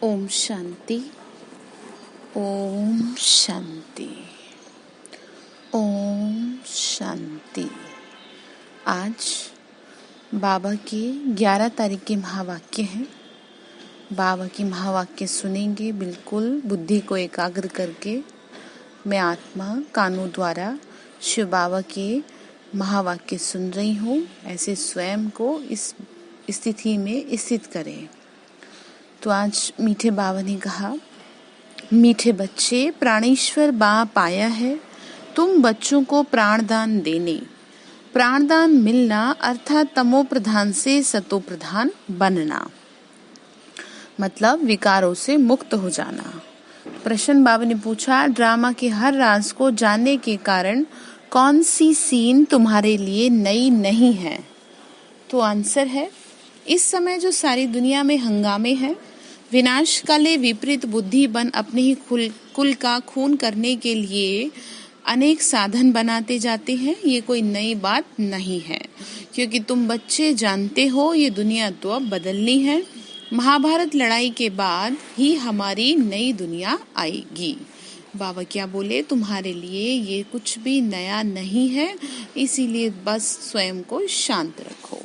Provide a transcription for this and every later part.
ओम शांति, ओम शांति, ओम शांति। आज बाबा के 11 तारीख के महावाक्य हैं। बाबा की महावाक्य सुनेंगे बिल्कुल बुद्धि को एकाग्र करके। मैं आत्मा कानों द्वारा शिव बाबा के महावाक्य सुन रही हूँ। ऐसे स्वयं को इस स्थिति में स्थित करें। तो आज मीठे बाबा ने कहा, मीठे बच्चे, प्राणेश्वर बाप आया है तुम बच्चों को प्राणदान देने। प्राणदान मिलना अर्थात तमो प्रधान से सतो प्रधान बनना, मतलब विकारों से मुक्त हो जाना। प्रश्न बाबा ने पूछा, ड्रामा के हर राज को जानने के कारण कौन सी सीन तुम्हारे लिए नई नहीं है? तो आंसर है, इस समय जो सारी दुनिया में हंगामे हैं, विनाश काले विपरीत बुद्धि बन अपने ही कुल का खून करने के लिए अनेक साधन बनाते जाते हैं। ये कोई नई बात नहीं है, क्योंकि तुम बच्चे जानते हो ये दुनिया तो अब बदलनी है। महाभारत लड़ाई के बाद ही हमारी नई दुनिया आएगी। बाबा क्या बोले, तुम्हारे लिए ये कुछ भी नया नहीं है, इसीलिए बस स्वयं को शांत रखो।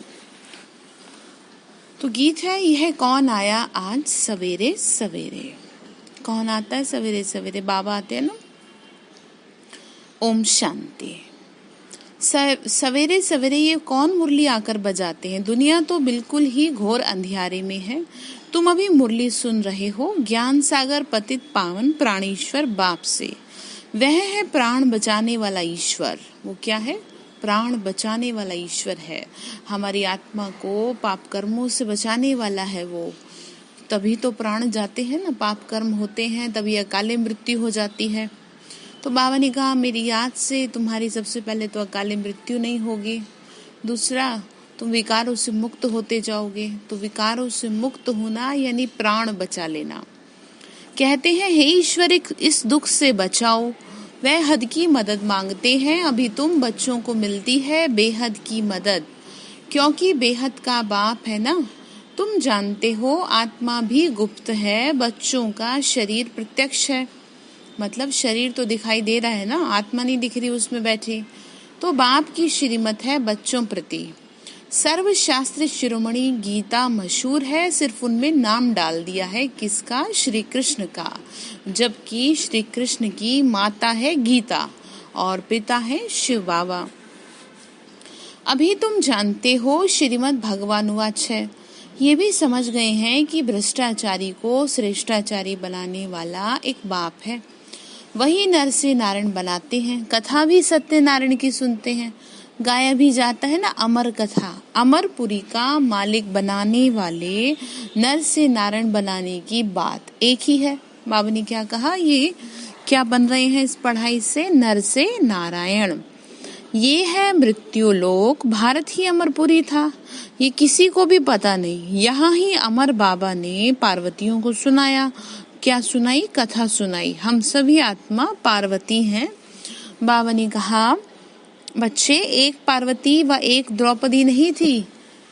तो गीत है, यह कौन आया आज सवेरे सवेरे। कौन आता है सवेरे सवेरे? बाबा आते हैं ना। ओम शांति। सवेरे सवेरे ये कौन मुरली आकर बजाते हैं? दुनिया तो बिल्कुल ही घोर अंधियारे में है। तुम अभी मुरली सुन रहे हो ज्ञान सागर पतित पावन प्राणेश्वर बाप से। वह है प्राण बचाने वाला ईश्वर। वो क्या है? प्राण बचाने वाला ईश्वर है। हमारी आत्मा को पाप कर्मों से बचाने वाला है वो। तभी तो प्राण जाते हैं ना, पाप कर्म होते हैं तभी अकाले मृत्यु हो जाती है। तो बाबा ने कहा, मेरी याद से तुम्हारी सबसे पहले तो अकाले मृत्यु नहीं होगी, दूसरा तुम विकारों से मुक्त होते जाओगे। तो विकारों से मुक्त होना यानी प्राण बचा लेना। कहते हैं, हे ईश्वर इस दुख से बचाओ। वह हद की मदद मांगते हैं। अभी तुम बच्चों को मिलती है बेहद की मदद, क्योंकि बेहद का बाप है ना। तुम जानते हो आत्मा भी गुप्त है, बच्चों का शरीर प्रत्यक्ष है। मतलब शरीर तो दिखाई दे रहा है ना, आत्मा नहीं दिख रही उसमें बैठी। तो बाप की श्रीमत है बच्चों प्रति। सर्वशास्त्र शिरोमणि गीता मशहूर है, सिर्फ उनमें नाम डाल दिया है किसका? श्री कृष्ण का। जबकि श्री कृष्ण की माता है गीता और पिता है शिव बाबा। अभी तुम जानते हो श्रीमद् भगवानुवाच है। ये भी समझ गए हैं कि भ्रष्टाचारी को श्रेष्ठाचारी बनाने वाला एक बाप है। वही नर से नारायण बनाते हैं। कथा भी सत्यनारायण की सुनते हैं। गाया भी जाता है ना अमर कथा। अमरपुरी का मालिक बनाने वाले नर से नारायण बनाने की बात एक ही है। बाबा ने क्या कहा, ये क्या बन रहे हैं इस पढ़ाई से? नर से नारायण। ये है मृत्युलोक। भारत ही अमरपुरी था, ये किसी को भी पता नहीं। यहाँ ही अमर बाबा ने पार्वतियों को सुनाया। क्या सुनाई? कथा सुनाई। हम सभी आत्मा पार्वती हैं। बाबा ने कहा, बच्चे, एक पार्वती व एक द्रौपदी नहीं थी।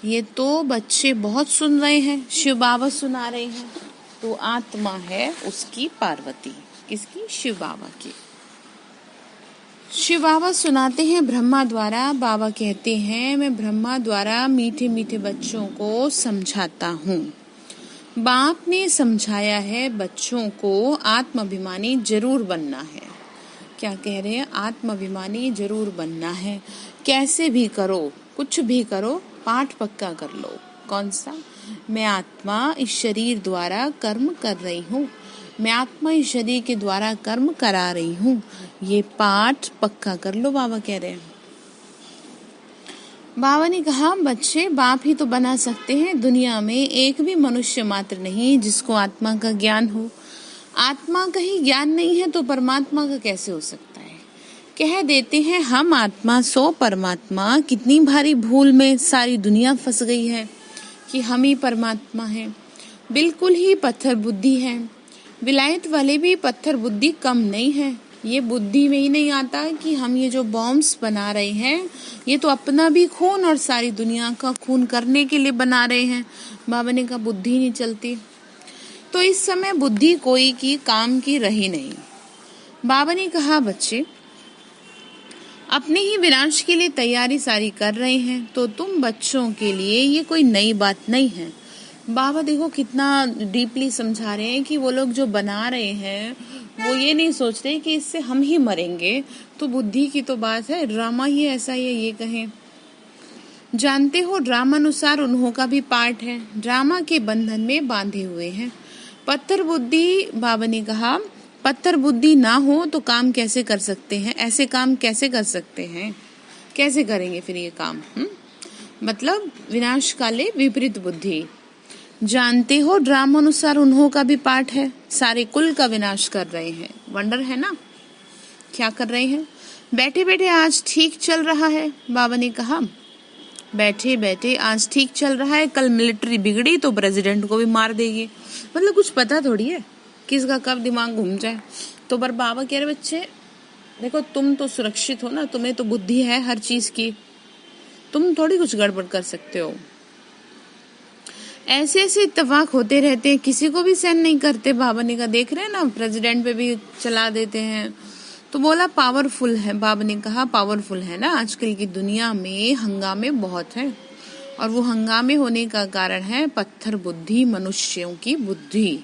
ये तो बच्चे बहुत सुन रहे हैं, शिव बाबा सुना रहे हैं। तो आत्मा है उसकी पार्वती। किसकी? शिव बाबा की। शिव बाबा सुनाते हैं ब्रह्मा द्वारा। बाबा कहते हैं, मैं ब्रह्मा द्वारा मीठे मीठे बच्चों को समझाता हूँ। बाप ने समझाया है बच्चों को आत्माभिमानी जरूर बनना है। क्या कह रहे हैं? आत्माभिमानी जरूर बनना है। कैसे भी करो, कुछ भी करो, पाठ पक्का कर लो। कौन सा? मैं आत्मा इस शरीर द्वारा कर्म कर रही हूँ। मैं आत्मा इस शरीर के द्वारा कर्म करा रही हूँ। ये पाठ पक्का कर लो, बाबा कह रहे हैं। बाबा ने कहा, बच्चे, बाप ही तो बना सकते हैं। दुनिया में एक भी मनुष्य मात्र नहीं जिसको आत्मा का ज्ञान हो। आत्मा का ही ज्ञान नहीं है तो परमात्मा का कैसे हो सकता है? कह देते हैं हम आत्मा सो परमात्मा। कितनी भारी भूल में सारी दुनिया फंस गई है कि हम ही परमात्मा हैं। बिल्कुल ही पत्थर बुद्धि है। विलायत वाले भी पत्थर बुद्धि कम नहीं है। ये बुद्धि में ही नहीं आता कि हम ये जो बॉम्ब्स बना रहे हैं, ये तो अपना भी खून और सारी दुनिया का खून करने के लिए बना रहे हैं। बाबा ने कहा, बुद्धि नहीं चलती। तो इस समय बुद्धि कोई की काम की रही नहीं। बाबा ने कहा, बच्चे अपने ही विनाश के लिए तैयारी सारी कर रहे हैं, तो तुम बच्चों के लिए ये कोई नई बात नहीं है। बाबा देखो कितना डीपली समझा रहे हैं कि वो लोग जो बना रहे हैं वो ये नहीं सोच रहे कि इससे हम ही मरेंगे, तो बुद्धि की तो बात है, ड्रामा ही ऐसा ही है ये कहें। जानते हो ड्रामा अनुसार उन्हों का भी पार्ट है, ड्रामा के बंधन में बांधे हुए हैं। पत्थर बुद्धि, बाबा ने कहा, पत्थर बुद्धि ना हो तो काम कैसे कर सकते हैं, ऐसे काम कैसे कर सकते हैं, कैसे करेंगे फिर ये काम? मतलब विनाश काले विपरीत बुद्धि। जानते हो ड्रामा अनुसार उन्हों का भी पार्ट है, सारे कुल का विनाश कर रहे हैं। वंडर है ना, क्या कर रहे हैं? बैठे बैठे आज ठीक चल रहा है, बाबा ने कहा, बैठे बैठे आज ठीक चल रहा है, कल मिलिट्री बिगड़ी तो प्रेसिडेंट को भी मार देगी। मतलब कुछ पता थोड़ी है किसका कब दिमाग घूम जाए। तो पर बाबा कह रहे, बच्चे देखो तुम तो सुरक्षित हो ना, तुम्हें तो बुद्धि है हर चीज की, तुम थोड़ी कुछ गड़बड़ कर सकते हो। ऐसे ऐसे इत्तेफाक होते रहते हैं, किसी को भी सहन नहीं करते। बाबा ने कहा, देख रहे हैं ना, प्रेसिडेंट पे भी चला देते हैं। तो बोला पावरफुल है, बाबा ने कहा पावरफुल है ना, आजकल की दुनिया में हंगामे बहुत हैं, और वो हंगामे होने का कारण है पत्थर बुद्धि, मनुष्यों की बुद्धि।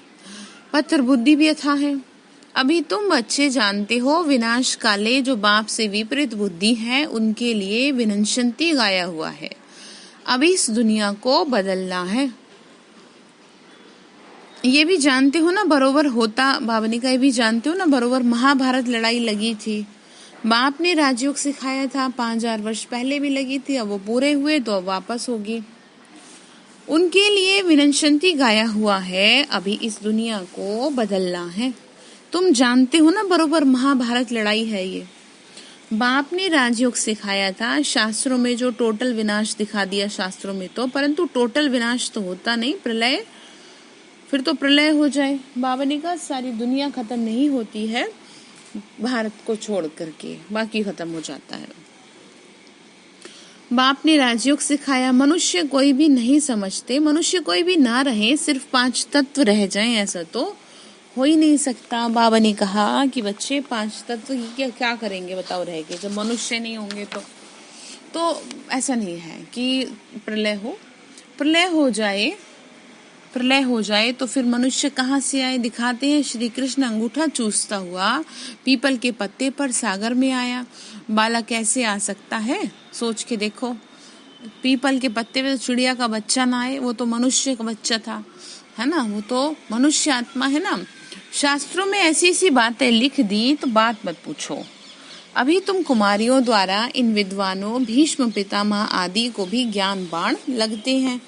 पत्थर बुद्धि भी अथाह है। अभी तुम बच्चे जानते हो विनाश काले जो बाप से विपरीत बुद्धि है उनके लिए विनशंति गाया हुआ है। अभी इस दुनिया को बदलना है, ये भी जानते हो ना बरोबर होता। बाबा ने कहा, ये भी जानते हो ना बरोबर महाभारत लड़ाई लगी थी, बाप ने राजयोग सिखाया था, 5000 वर्ष पहले भी लगी थी, अब वो पूरे हुए तो अब वापस होगी। उनके लिए विनशंति गाया हुआ है, अभी इस दुनिया को बदलना है। तुम जानते हो ना बरोबर महाभारत लड़ाई है ये। बाप ने राजयोग सिखाया था, शास्त्रों में जो टोटल विनाश दिखा दिया शास्त्रों में तो, परंतु टोटल विनाश तो होता नहीं, प्रलय, फिर तो प्रलय हो जाए। बाबा ने कहा सारी दुनिया खत्म नहीं होती है भारत को छोड़ करके, बाकी खत्म हो जाता है। बाप ने राजयोग सिखाया, मनुष्य कोई भी नहीं समझते, मनुष्य कोई भी ना रहे, सिर्फ 5 तत्व रह जाएं, ऐसा तो हो ही नहीं सकता। बाबा ने कहा कि बच्चे 5 तत्व की क्या करेंगे बताओ रह के, जब मनुष्य नहीं होंगे तो ऐसा नहीं है कि प्रलय हो जाए तो फिर मनुष्य कहाँ से आए? दिखाते हैं श्री कृष्ण अंगूठा चूसता हुआ पीपल के पत्ते पर सागर में आया। बालक कैसे आ सकता है, सोच के देखो। पीपल के पत्ते पे तो चिड़िया का बच्चा ना आए, वो तो मनुष्य का बच्चा था, है ना, वो तो मनुष्य आत्मा है ना। शास्त्रों में ऐसी ऐसी बातें लिख दी तो बात मत पूछो। अभी तुम कुमारियों द्वारा इन विद्वानों भीष्म पितामह आदि को भी ज्ञान बाण लगते हैं,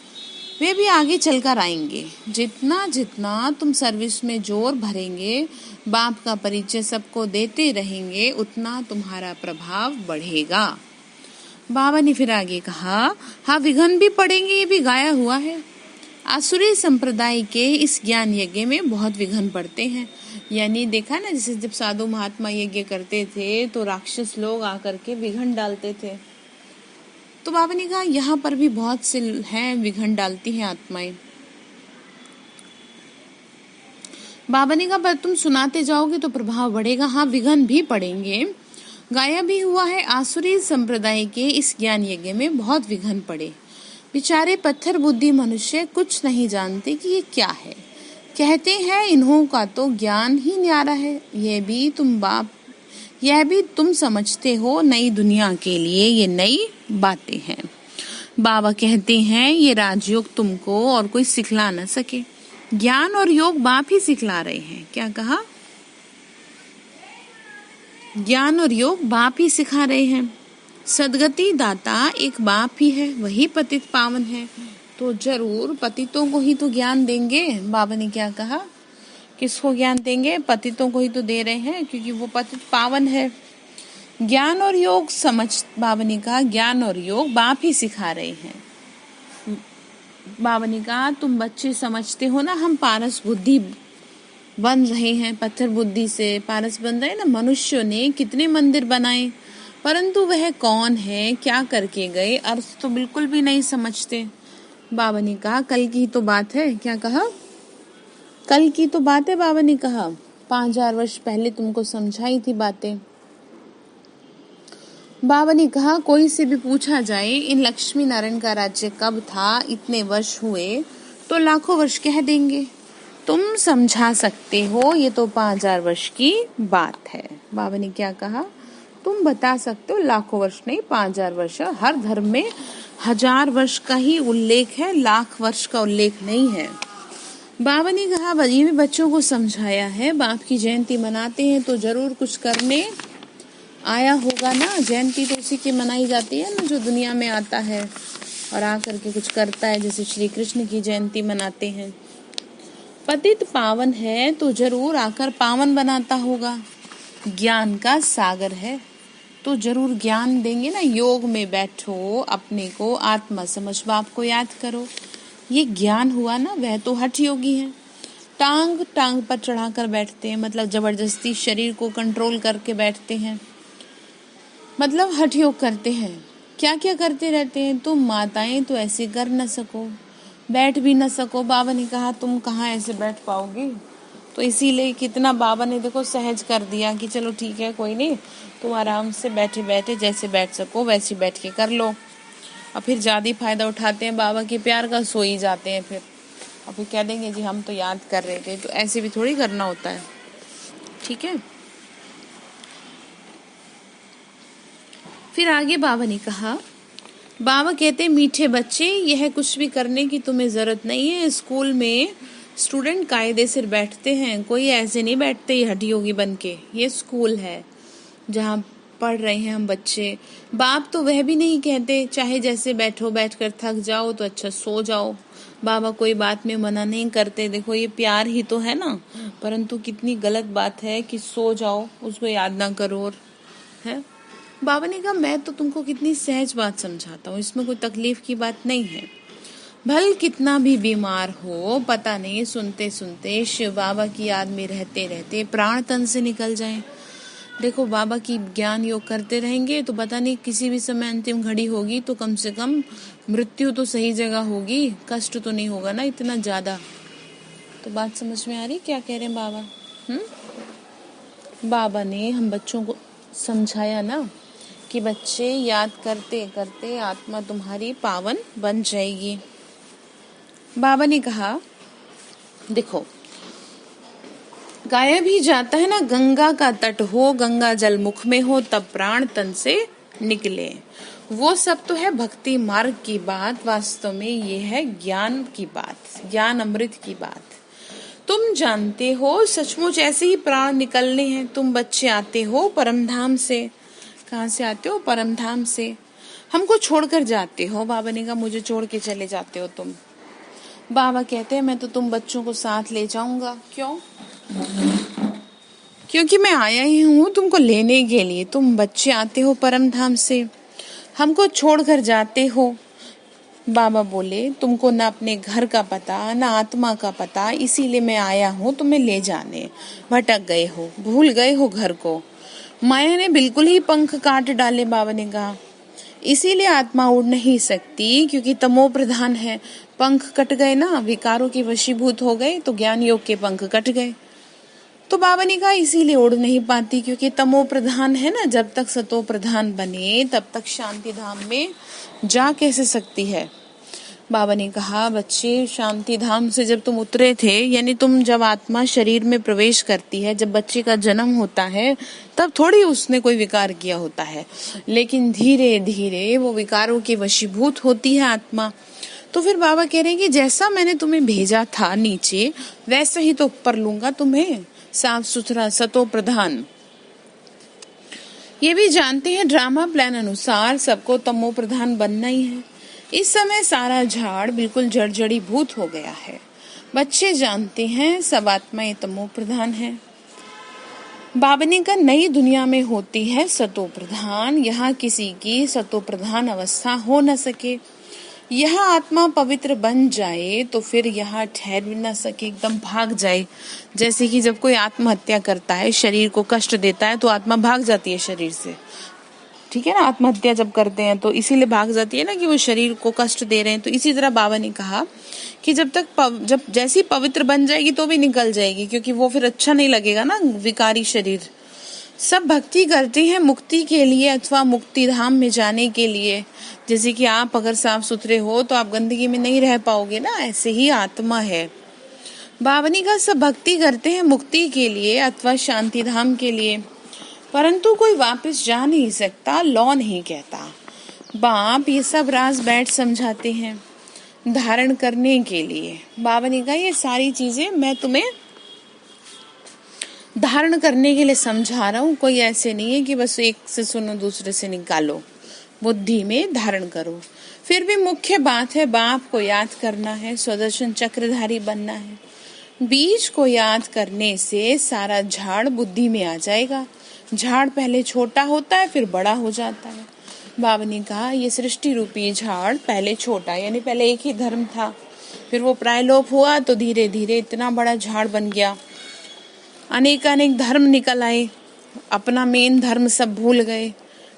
वे भी आगे चलकर आएंगे। जितना जितना तुम सर्विस में जोर भरेंगे, बाप का परिचय सबको देते रहेंगे, उतना तुम्हारा प्रभाव बढ़ेगा। बाबा ने फिर आगे कहा, हाँ विघन भी पड़ेंगे, ये भी गाया हुआ है। आसुरी संप्रदाय के इस ज्ञान यज्ञ में बहुत विघन पड़ते हैं। यानी देखा ना, जैसे जब साधु महात्मा यज्ञ करते थे तो राक्षस लोग आकर के विघन डालते थे। तो बाबा ने कहा यहाँ पर भी बहुत से हैं विघन डालती हैं आत्माएं। बाबा ने कहा पर तुम सुनाते जाओगे तो प्रभाव बढ़ेगा, हाँ विघन भी पड़ेंगे। गाया भी हुआ है, आसुरी संप्रदाय के इस ज्ञान यज्ञ में बहुत विघन पड़े। बेचारे पत्थर बुद्धि मनुष्य कुछ नहीं जानते कि ये क्या है, कहते हैं इन्हों का तो ज्ञान ही न्यारा है। यह भी तुम समझते हो, नई दुनिया के लिए ये नई बातें हैं। बाबा कहते हैं ये राजयोग तुमको और कोई सिखला न सके, ज्ञान और योग बाप ही सिखला रहे हैं। क्या कहा? ज्ञान और योग बाप ही सिखा रहे हैं। सदगति दाता एक बाप ही है, वही पतित पावन है, तो जरूर पतितों को ही तो ज्ञान देंगे। बाबा ने क्या कहा, किसको ज्ञान देंगे? पतितों को ही तो दे रहे हैं, क्योंकि वो पतित पावन है। ज्ञान और योग बाबा ने कहा ज्ञान और योग बाप ही सिखा रहे हैं। बाबा ने कहा तुम बच्चे समझते हो ना, हम पारस बुद्धि बन रहे हैं, पत्थर बुद्धि से पारस बन रहे हैं ना। मनुष्यों ने कितने मंदिर बनाए, परंतु वह कौन है, क्या करके गए, अर्थ तो बिल्कुल भी नहीं समझते। बाबा ने कहा कल की तो बात है। क्या कहा? कल की तो बात है, बाबा ने कहा 5000 वर्ष पहले तुमको समझाई थी बातें। बाबा ने कहा कोई से भी पूछा जाए इन लक्ष्मी नारायण का राज्य कब था, इतने वर्ष हुए, तो लाखों वर्ष कह देंगे। तुम समझा सकते हो, ये तो 5000 वर्ष की बात है। बाबा ने क्या कहा, तुम बता सकते हो, लाखों वर्ष नहीं 5000 वर्ष। हर धर्म में 1000 वर्ष का ही उल्लेख है, लाख वर्ष का उल्लेख नहीं है। बाबा ने कहा ये भी बच्चों को समझाया है, बाप की जयंती मनाते हैं तो जरूर कुछ करने आया होगा ना। जयंती तो उसी की मनाई जाती है ना जो दुनिया में आता है और आकर के कुछ करता है, जैसे श्री कृष्ण की जयंती मनाते हैं। पतित पावन है तो जरूर आकर पावन बनाता होगा। ज्ञान का सागर है तो जरूर ज्ञान देंगे ना। योग में बैठो, अपने को आत्मा समझ बाप को याद करो, ये ज्ञान हुआ ना। वह तो हठ योगी है, टांग टांग पर चढ़ाकर बैठते हैं, मतलब जबरदस्ती शरीर को कंट्रोल करके बैठते हैं, मतलब हठ योग करते हैं। क्या क्या करते रहते हैं। तुम माताएं तो ऐसे कर न सको, बैठ भी न सको। बाबा ने कहा तुम कहाँ ऐसे बैठ पाओगी, तो इसीलिए कितना बाबा ने देखो सहज कर दिया कि चलो ठीक है कोई नहीं, तुम आराम से बैठे बैठे जैसे बैठ सको वैसे बैठ के कर लो। और फिर ज्यादा फायदा उठाते हैं बाबा के प्यार का, सो ही जाते हैं फिर। और फिर कह देंगे जी हम तो याद कर रहे थे, तो ऐसे भी थोड़ी करना होता है। ठीक है। फिर आगे बाबा ने कहा, बाबा कहते मीठे बच्चे, यह कुछ भी करने की तुम्हें जरूरत नहीं है। स्कूल में स्टूडेंट कायदे से बैठते हैं, कोई ऐसे नहीं बैठते ये हठी योगी बन के। ये स्कूल है जहाँ पढ़ रहे हैं हम बच्चे। बाप तो वह भी नहीं कहते चाहे जैसे बैठो, बैठकर थक जाओ तो अच्छा सो जाओ। बाबा कोई बात में मना नहीं करते। देखो ये प्यार ही तो है ना, परंतु कितनी गलत बात है कि सो जाओ, उसको याद ना करो। और है बाबा ने कहा मैं तो तुमको कितनी सहज बात समझाता हूँ, इसमें कोई तकलीफ की बात नहीं है। भल कितना भी बीमार हो, पता नहीं सुनते सुनते शिव बाबा की याद में रहते रहते प्राण तन से निकल जाएं। देखो बाबा की ज्ञान योग करते रहेंगे तो पता नहीं किसी भी समय अंतिम घड़ी होगी तो कम से कम मृत्यु तो सही जगह होगी, कष्ट तो नहीं होगा ना इतना ज्यादा। तो बात समझ में आ रही क्या कह रहे हैं बाबा। बाबा ने हम बच्चों को समझाया ना कि बच्चे याद करते करते आत्मा तुम्हारी पावन बन जाएगी। बाबा ने कहा देखो गायब ही जाता है ना, गंगा का तट हो, गंगा जल मुख में हो, तब प्राण तन से निकले। वो सब तो है भक्ति मार्ग की बात, वास्तव में ये है ज्ञान की बात, ज्ञान अमृत की बात। तुम जानते हो सचमुच ऐसे ही प्राण निकलने हैं। तुम बच्चे आते हो परमधाम से। कहाँ से आते हो? परमधाम से। हमको छोड़कर जाते हो। बाबा ने कहा मुझे छोड़ के चले जाते हो तुम। बाबा कहते हैं मैं तो तुम बच्चों को साथ ले जाऊंगा। क्यों? क्योंकि मैं आया ही हूँ तुमको लेने के लिए। तुम बच्चे आते हो परमधाम से, हमको छोड़कर जाते हो। बाबा बोले तुमको ना अपने घर का पता ना आत्मा का पता, इसीलिए मैं आया हूँ तुम्हें ले जाने। भटक गए हो, भूल गए हो घर को। माया ने बिल्कुल ही पंख काट डाले। बाबा ने कहा इसीलिए आत्मा उड़ नहीं सकती, क्योंकि तमो प्रधान है। पंख कट गए ना, विकारों के वशीभूत हो गए तो ज्ञान योग के पंख कट गए। तो बाबा ने कहा इसीलिए उड़ नहीं पाती, क्योंकि तमो प्रधान है ना। जब तक सतो प्रधान बने तब तक शांति धाम में जा कैसे सकती है। बाबा ने कहा बच्चे शांति धाम से जब तुम उतरे थे, यानी तुम जब आत्मा शरीर में प्रवेश करती है, जब बच्चे का जन्म होता है, तब थोड़ी उसने कोई विकार किया होता है, लेकिन धीरे धीरे वो विकारों की वशीभूत होती है आत्मा। तो फिर बाबा कह रहे हैं कि जैसा मैंने तुम्हें भेजा था नीचे, वैसे ही तो ऊपर लूंगा तुम्हें, साफ सुथरा सतो प्रधान। ये भी जानते हैं ड्रामा प्लान अनुसार सबको तमो प्रधान बनना ही है। इस समय सारा झाड़ बिल्कुल जड़जड़ी भूत हो गया है। बच्चे जानते हैं सब आत्माएं तमो प्रधान है। बाबा ने कहा नई दुनिया में होती है सतो प्रधान, यहाँ किसी की सतो प्रधान अवस्था हो न सके। यहाँ आत्मा पवित्र बन जाए तो फिर यहाँ ठहर भी न सके, एकदम भाग जाए। जैसे कि जब कोई आत्महत्या करता है, शरीर को कष्ट देता है तो आत्मा भाग जाती है शरीर से। ठीक है ना, आत्महत्या जब करते हैं तो इसीलिए भाग जाती है ना कि वो शरीर को कष्ट दे रहे हैं। तो इसी तरह बाबा ने कहा कि जब जैसी पवित्र बन जाएगी तो भी निकल जाएगी, क्योंकि वो फिर अच्छा नहीं लगेगा ना विकारी शरीर। सब भक्ति करते हैं मुक्ति के लिए अथवा मुक्ति धाम में जाने के लिए। जैसे कि आप अगर साफ सुथरे हो तो आप गंदगी में नहीं रह पाओगे ना, ऐसे ही आत्मा है। बाबा ने कहा सब भक्ति करते हैं मुक्ति के लिए अथवा शांति धाम के लिए, परंतु कोई वापस जा नहीं सकता, लौ नहीं कहता। बाप ये सब राज बैठ समझाते हैं धारण करने के लिए। बाबा ने कहा ये सारी चीजें मैं तुम्हें धारण करने के लिए समझा रहा हूँ, कोई ऐसे नहीं है कि बस एक से सुनो दूसरे से निकालो, बुद्धि में धारण करो। फिर भी मुख्य बात है बाप को याद करना है, स्वदर्शन चक्रधारी बनना है। बीज को याद करने से सारा झाड़ बुद्धि में आ जाएगा। झाड़ पहले छोटा होता है फिर बड़ा हो जाता है। बाबा ने कहा ये सृष्टि रूपी झाड़ पहले छोटा, यानी पहले एक ही धर्म था, फिर वो प्रायलोप हुआ तो धीरे धीरे इतना बड़ा झाड़ बन गया। अनेक धर्म निकल आए, अपना मेन धर्म सब भूल गए।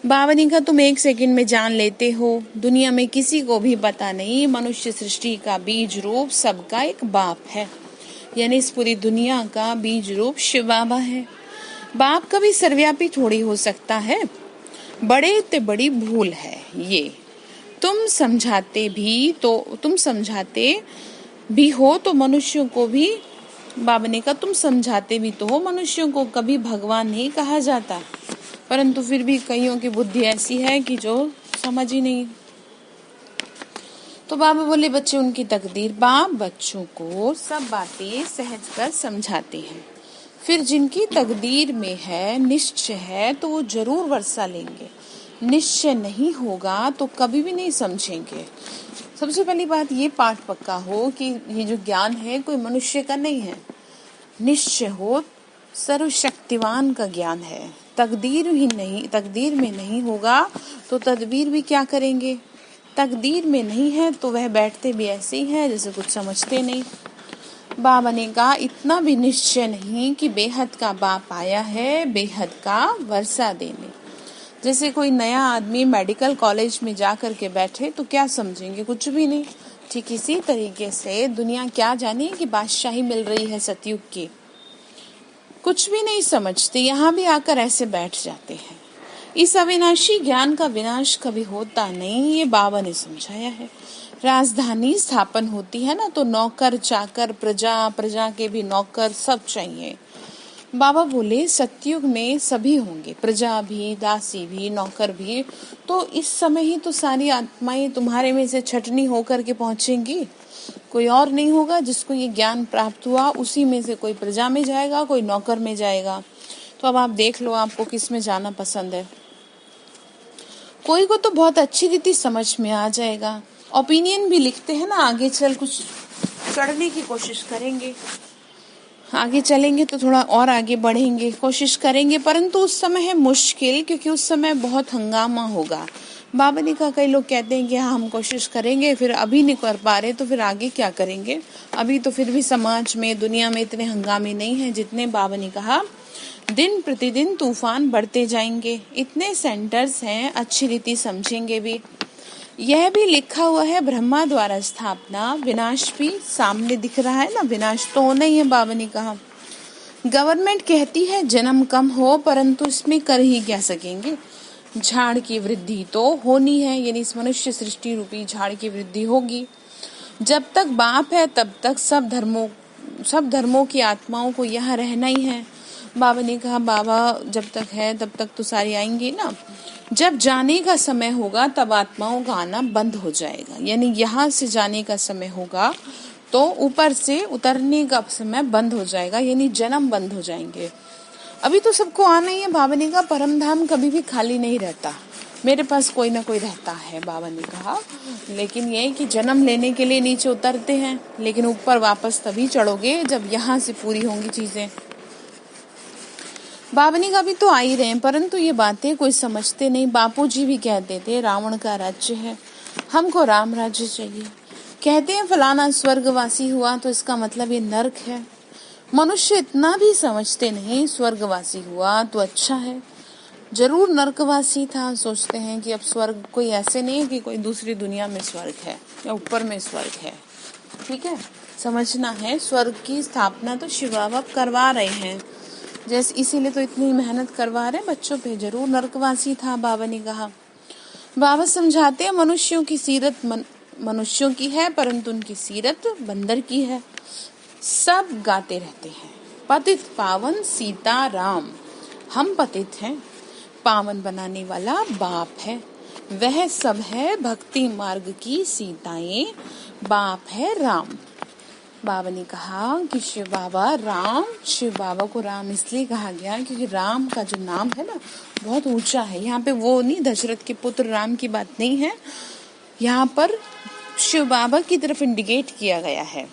बाबा ने कहा तुम एक सेकंड में जान लेते हो, दुनिया में किसी को भी पता नहीं, मनुष्य सृष्टि का बीज रूप सबका एक बाप है, यानी इस पूरी दुनिया का बीज रूप शिव बाबा है। बाप कभी सर्वव्यापी थोड़ी हो सकता है, बड़े ते बड़ी भूल है ये। तुम समझाते भी हो तो मनुष्यों को भी, बाबा ने कहा तुम समझाते भी तो हो, मनुष्यों को कभी भगवान नहीं कहा जाता, परंतु फिर भी कईयों की बुद्धि ऐसी है कि जो समझ ही नहीं। तो बाबा बोले बच्चे उनकी तकदीर। बाप बच्चों को सब बातें सहज कर समझाते हैं, फिर जिनकी तकदीर में है निश्चय है तो वो जरूर वर्षा लेंगे, निश्चय नहीं होगा तो कभी भी नहीं समझेंगे। सबसे पहली बात ये पाठ पक्का हो कि ये जो ज्ञान है कोई मनुष्य का नहीं है, निश्चय हो सर्वशक्तिवान का ज्ञान है। तकदीर में नहीं होगा तो तदबीर भी क्या करेंगे। तकदीर में नहीं है तो वह बैठते भी ऐसे ही है जैसे कुछ समझते नहीं। बाबा ने कहा इतना भी निश्चय नहीं कि बेहद का बाप आया है बेहद का वर्षा देने। जैसे कोई नया आदमी मेडिकल कॉलेज में जा कर के बैठे तो क्या समझेंगे, कुछ भी नहीं। ठीक इसी तरीके से दुनिया क्या जाने कि बादशाही मिल रही है सतयुग की, कुछ भी नहीं समझते, यहाँ भी आकर ऐसे बैठ जाते हैं। इस अविनाशी ज्ञान का विनाश कभी होता नहीं, ये बाबा ने समझाया है। राजधानी स्थापन होती है ना तो नौकर चाकर प्रजा के भी नौकर सब चाहिए। बाबा बोले सतयुग में सभी होंगे, प्रजा भी दासी भी नौकर भी। तो इस समय ही तो सारी आत्माएं तुम्हारे में से छटनी होकर के पहुंचेंगी, कोई और नहीं होगा। जिसको ये ज्ञान प्राप्त हुआ उसी में से कोई प्रजा में जाएगा, कोई नौकर में जाएगा। तो अब आप देख लो आपको किस में जाना पसंद है। कोई को तो बहुत अच्छी रीति समझ में आ जाएगा, ओपिनियन भी लिखते हैं ना, आगे चल कुछ चढ़ने की कोशिश करेंगे, आगे चलेंगे तो थोड़ा और आगे बढ़ेंगे, कोशिश करेंगे, परंतु उस समय है मुश्किल, क्योंकि उस समय बहुत हंगामा होगा। बाबा ने कहा कई लोग कहते हैं कि हाँ हम कोशिश करेंगे, फिर अभी नहीं कर पा रहे तो फिर आगे क्या करेंगे। अभी तो फिर भी समाज में दुनिया में इतने हंगामे नहीं है जितने। बाबा ने कहा दिन प्रतिदिन तूफान बढ़ते जाएंगे, इतने सेंटर्स हैं, अच्छी रीति समझेंगे भी। यह भी लिखा हुआ है ब्रह्मा द्वारा स्थापना, विनाश भी सामने दिख रहा है ना, विनाश तो होना ही है। बाबा ने कहा गवर्नमेंट कहती है जन्म कम हो, परंतु इसमें कर ही क्या सकेंगे, झाड़ की वृद्धि तो होनी है, यानी इस मनुष्य सृष्टि रूपी झाड़ की वृद्धि होगी। जब तक बाप है तब तक सब धर्मों की आत्माओं को यहाँ रहना ही है। बाबा ने कहा बाबा जब तक है तब तक तो सारी आएंगी ना, जब जाने का समय होगा तब आत्माओं का आना बंद हो जाएगा, यानी यहाँ से जाने का समय होगा तो ऊपर से उतरने का समय बंद हो जाएगा, यानी जन्म बंद हो जाएंगे। अभी तो सबको आना ही है। बाबा ने कहा परम धाम कभी भी खाली नहीं रहता, मेरे पास कोई ना कोई रहता है। बाबा ने कहा लेकिन ये कि जन्म लेने के लिए नीचे उतरते हैं, लेकिन ऊपर वापस तभी चढ़ोगे जब यहाँ से पूरी होंगी चीजें। बाबा ने कहा अभी तो आ ही रहे हैं, परंतु ये बातें कोई समझते नहीं। बापूजी भी कहते थे रावण का राज्य है, हमको राम राज्य चाहिए। कहते हैं फलाना स्वर्गवासी हुआ तो इसका मतलब ये नरक है। मनुष्य इतना भी समझते नहीं, स्वर्गवासी हुआ तो अच्छा है। जरूर नरकवासी था। सोचते हैं कि अब स्वर्ग कोई ऐसे नहीं है कि कोई दूसरी दुनिया में स्वर्ग है या ऊपर में स्वर्ग है। ठीक है, समझना है स्वर्ग की स्थापना तो शिव बाबा करवा रहे हैं, जैसे इसीलिए तो इतनी मेहनत करवा रहे हैं बच्चों पे। जरूर नरकवासी था, बाबा ने कहा। बाबा समझाते हैं मनुष्यों की सीरत मनुष्यों की है, परंतु उनकी सीरत बंदर की है। सब गाते रहते हैं पतित पावन सीता राम। हम पतित हैं, पावन बनाने वाला बाप है। वह सब है भक्ति मार्ग की सीताएं, बाप है राम। बाबा ने कहा कि शिव बाबा को राम इसलिए कहा गया क्योंकि राम का जो नाम है ना बहुत ऊंचा है। यहाँ पे वो नहीं, दशरथ के पुत्र राम की बात नहीं है, यहाँ पर शिव बाबा की तरफ इंडिकेट किया गया है।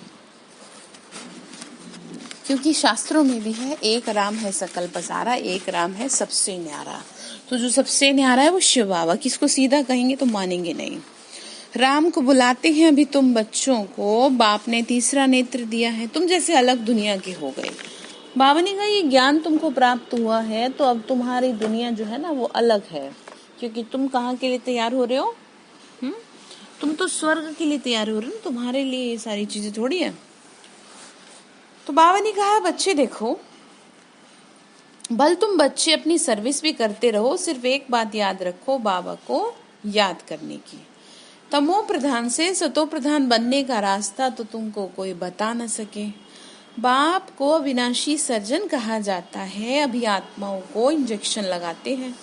क्योंकि शास्त्रों में भी है, एक राम है सकल पसारा, एक राम है सबसे न्यारा। तो जो सबसे न्यारा है वो शिव बाबा। किसको सीधा कहेंगे तो मानेंगे नहीं। राम को बुलाते हैं अभी तुम बच्चों को, बाप ने तीसरा नेत्र दिया है, तुम जैसे अलग दुनिया के हो गए। बाबा ने कहा ये ज्ञान तुमको प्राप्त हुआ है तो अब तुम्हारी दुनिया जो है ना वो अलग है। क्योंकि तुम कहाँ के लिए तैयार हो रहे हो? तुम तो स्वर्ग के लिए तैयार हो रहे हो, तुम्हारे लिए ये सारी चीजें थोड़ी है। तो बाबा ने कहा बच्चे देखो, भल तुम बच्चे अपनी सर्विस भी करते रहो, सिर्फ एक बात याद रखो, बाबा को याद करने की। तमो प्रधान से सतो प्रधान बनने का रास्ता तो तुमको कोई बता न सके। बाप को अविनाशी सर्जन कहा जाता है। अभी आत्माओं को इंजेक्शन लगाते हैं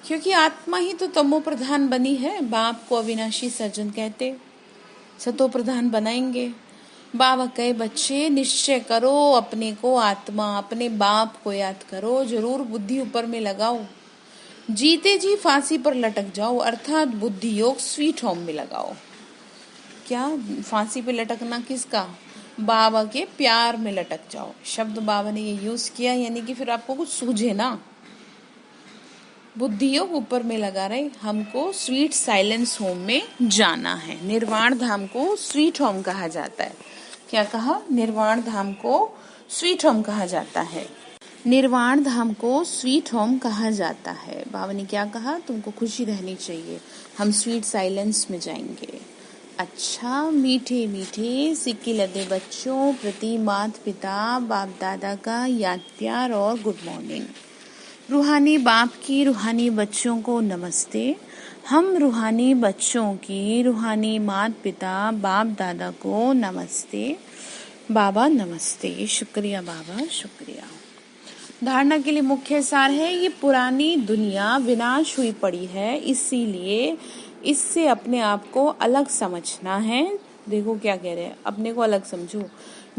क्योंकि आत्मा ही तो तमो प्रधान बनी है। बाप को अविनाशी सर्जन कहते, सतो प्रधान बनाएंगे। बाबा कहे बच्चे निश्चय करो अपने को आत्मा, अपने बाप को याद करो, जरूर बुद्धि ऊपर में लगाओ, जीते जी फांसी पर लटक जाओ, अर्थात बुद्धि योग स्वीट होम में लगाओ। क्या फांसी पे लटकना किसका? बाबा के प्यार में लटक जाओ। शब्द बाबा ने ये यूज किया, यानी कि फिर आपको कुछ सूझे ना। बुद्धि योग ऊपर में लगा रहे, हमको स्वीट साइलेंस होम में जाना है। निर्वाण धाम को स्वीट होम कहा जाता है। क्या कहा? निर्वाण धाम को स्वीट होम कहा जाता है। निर्वाण धाम को स्वीट होम कहा जाता है। बाबा ने क्या कहा? तुमको खुशी रहनी चाहिए, हम स्वीट साइलेंस में जाएंगे। अच्छा मीठे मीठे सिक्के लदे बच्चों प्रति माता पिता बाप दादा का याद प्यार और गुड मॉर्निंग। रूहानी बाप की रूहानी बच्चों को नमस्ते। हम रूहानी बच्चों की रूहानी माता पिता बाप दादा को नमस्ते। बाबा नमस्ते। शुक्रिया बाबा, शुक्रिया। धारणा के लिए मुख्य सार है, ये पुरानी दुनिया विनाश हुई पड़ी है, इसीलिए इससे अपने आप को अलग समझना है। देखो क्या कह रहे हैं, अपने को अलग समझो।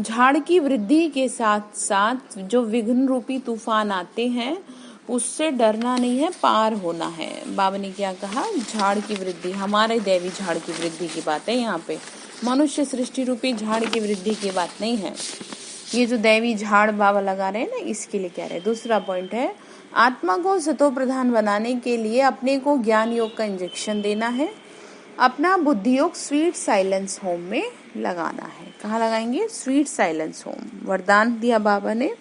झाड़ की वृद्धि के साथ साथ जो विघ्न रूपी तूफान आते हैं उससे डरना नहीं है, पार होना है। बाबा ने क्या कहा? झाड़ की वृद्धि, हमारे दैवी झाड़ की वृद्धि की बात है। यहाँ पे मनुष्य सृष्टि रूपी झाड़ की वृद्धि की बात नहीं है। ये जो दैवी झाड़ बाबा लगा रहे हैं ना, इसके लिए कह रहे हैं। दूसरा पॉइंट है, आत्मा को सतो प्रधान बनाने के लिए अपने को ज्ञान योग का इंजेक्शन देना है। अपना बुद्धि योग स्वीट साइलेंस होम में लगाना है। कहाँ लगाएंगे? Sweet silence home. वरदान दिया बाबा ने,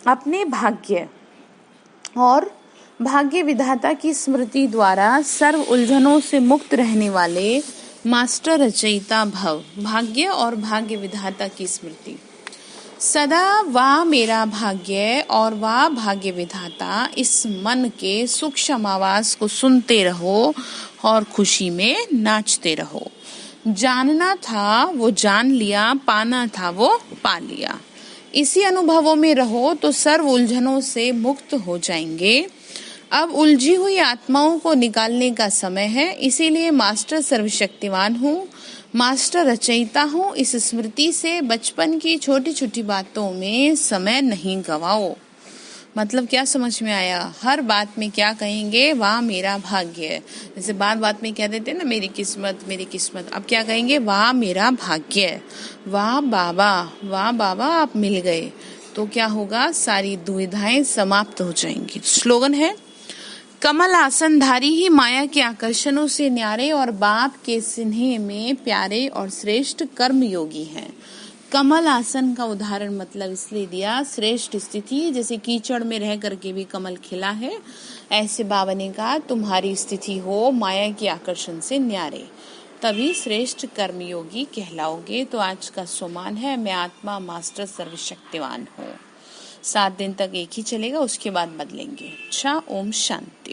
अपने भाग्य और भाग्य विधाता की स्मृति द्वारा सर्व उलझनों से मुक्त रहने वाले मास्टर रचयिता भव। भाग्य और भाग्य विधाता की स्मृति सदा, वाह मेरा भाग्य और वाह भाग्य विधाता, इस मन के सूक्ष्म आवाज को सुनते रहो और खुशी में नाचते रहो। जानना था वो जान लिया, पाना था वो पा लिया। इसी अनुभवों में रहो तो सर्व उलझनों से मुक्त हो जाएंगे। अब उलझी हुई आत्माओं को निकालने का समय है, इसीलिए मास्टर सर्वशक्तिवान हूँ, मास्टर रचयिता हूँ। इस स्मृति से बचपन की छोटी छोटी बातों में समय नहीं गवाओ। मतलब क्या समझ में आया? हर बात में क्या कहेंगे? वाह मेरा भाग्य। जैसे बात बात में कह देते हैं ना, मेरी किस्मत मेरी किस्मत, अब क्या कहेंगे? वाह मेरा भाग्य, वाह बाबा आप मिल गए। तो क्या होगा? सारी दुविधाएं समाप्त हो जाएंगी। स्लोगन है, कमल आसनधारी ही माया के आकर्षणों से न्यारे और बाप के स्नेह में प्यारे और श्रेष्ठ कर्म योगी हैं। कमल आसन का उदाहरण मतलब इसलिए दिया, श्रेष्ठ स्थिति, जैसे कीचड़ में रह करके भी कमल खिला है, ऐसे बाबा ने कहा तुम्हारी स्थिति हो माया के आकर्षण से न्यारे, तभी श्रेष्ठ कर्मयोगी कहलाओगे। तो आज का सुमान है, मैं आत्मा मास्टर सर्वशक्तिवान हूँ। 7 दिन तक एक ही चलेगा, उसके बाद बदलेंगे। अच्छा, ओम शांति।